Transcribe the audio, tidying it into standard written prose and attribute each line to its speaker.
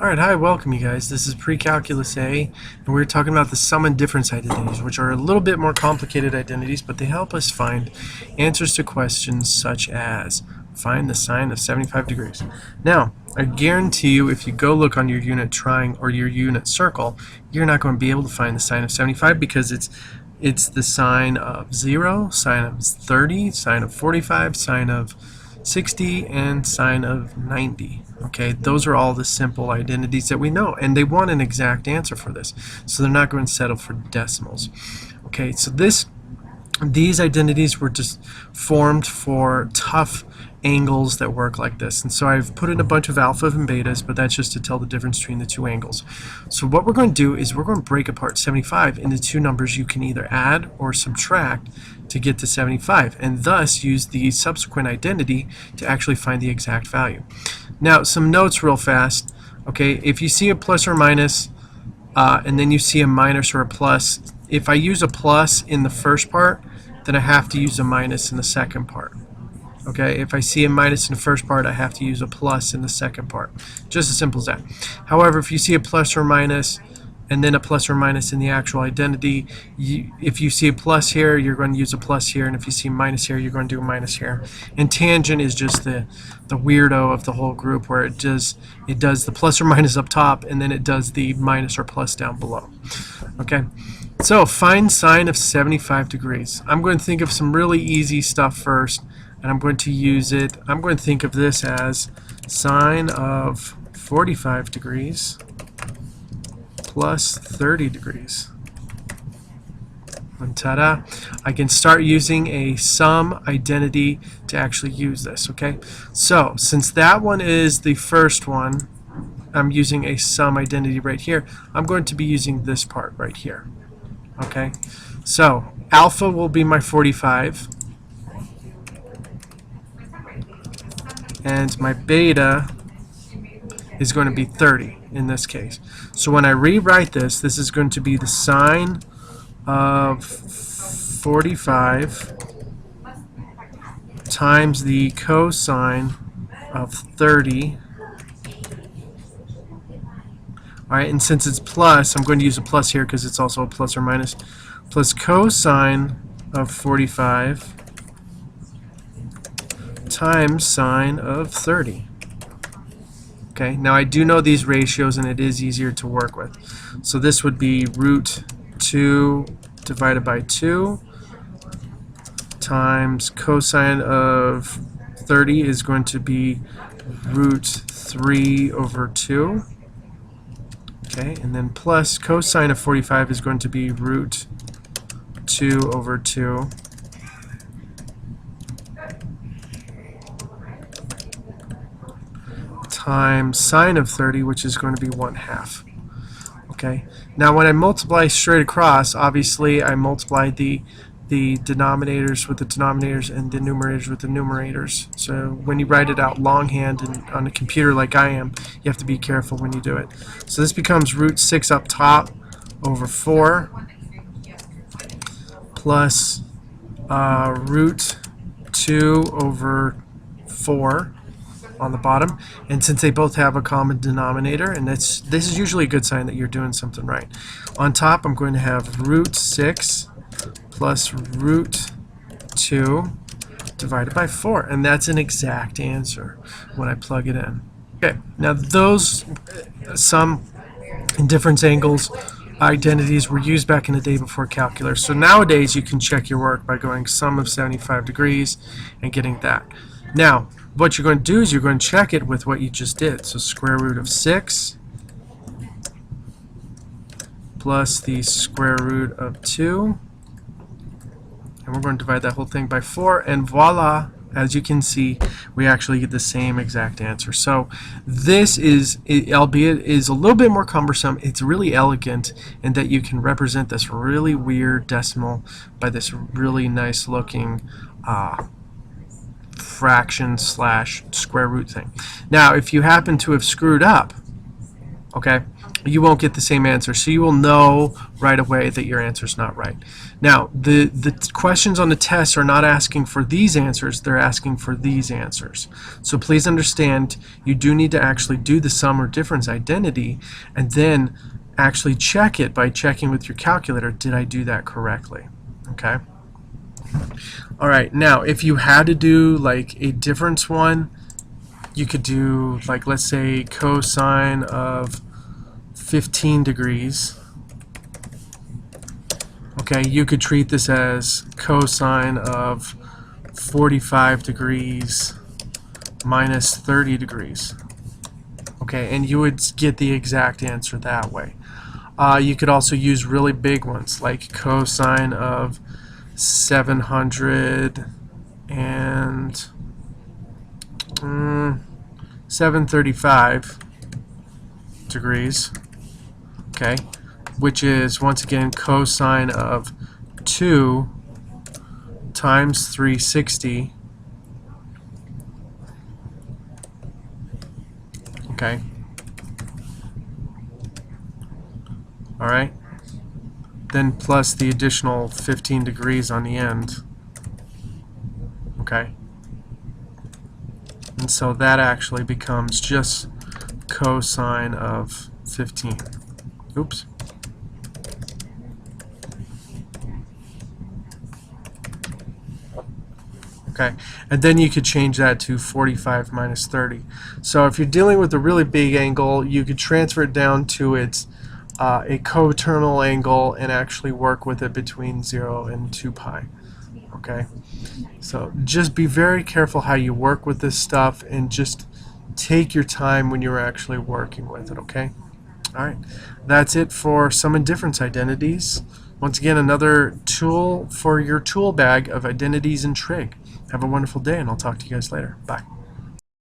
Speaker 1: Alright, hi, welcome you guys. This is Pre-Calculus A, and we're talking about the sum and difference identities, which are a little bit more complicated identities, but they help us find answers to questions such as find the sine of 75 degrees. Now, I guarantee you if you go look on your unit triangle or your unit circle, you're not going to be able to find the sine of 75 because it's the sine of 0, sine of 30, sine of 45, sine of 60, and sine of 90. Okay, those are all the simple identities that we know, and they want an exact answer for this, so they're not going to settle for decimals. Okay, so these identities were just formed for tough angles that work like this, and so I've put in a bunch of alphas and betas, but that's just to tell the difference between the two angles. So what we're going to do is we're going to break apart 75 into two numbers you can either add or subtract to get to 75, and thus use the subsequent identity to actually find the exact value. Now, some notes real fast. Okay, if you see a plus or minus, and then you see a minus or a plus, if I use a plus in the first part, then I have to use a minus in the second part. Okay, if I see a minus in the first part, I have to use a plus in the second part. Just as simple as that. However, if you see a plus or minus and then a plus or minus in the actual identity, if you see a plus here, you're going to use a plus here, and if you see a minus here, you're going to do a minus here. And tangent is just the weirdo of the whole group, where it does the plus or minus up top, and then it does the minus or plus down below. Okay, so find sine of 75 degrees. I'm going to think of some really easy stuff first, and I'm going to use it. I'm going to think of this as sine of 45 degrees plus 30 degrees. And ta-da! I can start using a sum identity to actually use this. Okay, so since that one is the first one, I'm using a sum identity right here. I'm going to be using this part right here. Okay, so alpha will be my 45, and my beta is going to be 30 in this case. So when I rewrite this, this is going to be the sine of 45 times the cosine of 30. Alright, and since it's plus, I'm going to use a plus here because it's also a plus or minus, plus cosine of 45 times sine of 30. Okay, now I do know these ratios, and it is easier to work with. So this would be root 2 divided by 2 times cosine of 30 is going to be root 3 over 2. Okay, and then plus cosine of 45 is going to be root 2 over 2 times sine of 30, which is going to be 1/2. Okay, now when I multiply straight across, obviously I multiply the denominators with the denominators and the numerators with the numerators. So when you write it out longhand and on a computer like I am, you have to be careful when you do it. So this becomes root 6 up top over 4 plus root 2 over 4 on the bottom, and since they both have a common denominator, and this is usually a good sign that you're doing something right. On top, I'm going to have root 6 plus root 2 divided by 4, and that's an exact answer when I plug it in. Okay, now those sum and difference angles identities were used back in the day before calculus. So nowadays you can check your work by going sum of 75 degrees and getting that. Now, what you're going to do is you're going to check it with what you just did. So square root of 6 plus the square root of 2. And we're going to divide that whole thing by 4. And voila, as you can see, we actually get the same exact answer. So this is, albeit is a little bit more cumbersome, it's really elegant in that you can represent this really weird decimal by this really nice looking fraction slash square root thing. Now, if you happen to have screwed up Okay, you won't get the same answer, so you will know right away that your answer is not right. Now, the questions on the test are not asking for these answers, they're asking for these answers. So please understand, you do need to actually do the sum or difference identity and then actually check it by checking with your calculator, did I do that correctly? Okay. All right, now if you had to do like a difference one, you could do, like, let's say cosine of 15 degrees. Okay, you could treat this as cosine of 45 degrees minus 30 degrees. Okay, and you would get the exact answer that way. You could also use really big ones like cosine of 735 degrees, okay, which is once again cosine of 2 times 360, okay, all right, then plus the additional 15 degrees on the end, okay, and so that actually becomes just cosine of 15. Oops. Okay, and then you could change that to 45 minus 30. So if you're dealing with a really big angle, you could transfer it down to its a coterminal angle and actually work with it between 0 and 2 pi. Okay, so just be very careful how you work with this stuff and just take your time when you're actually working with it, okay? All right, that's it for sum and difference identities. Once again, another tool for your tool bag of identities and trig. Have a wonderful day, and I'll talk to you guys later. Bye.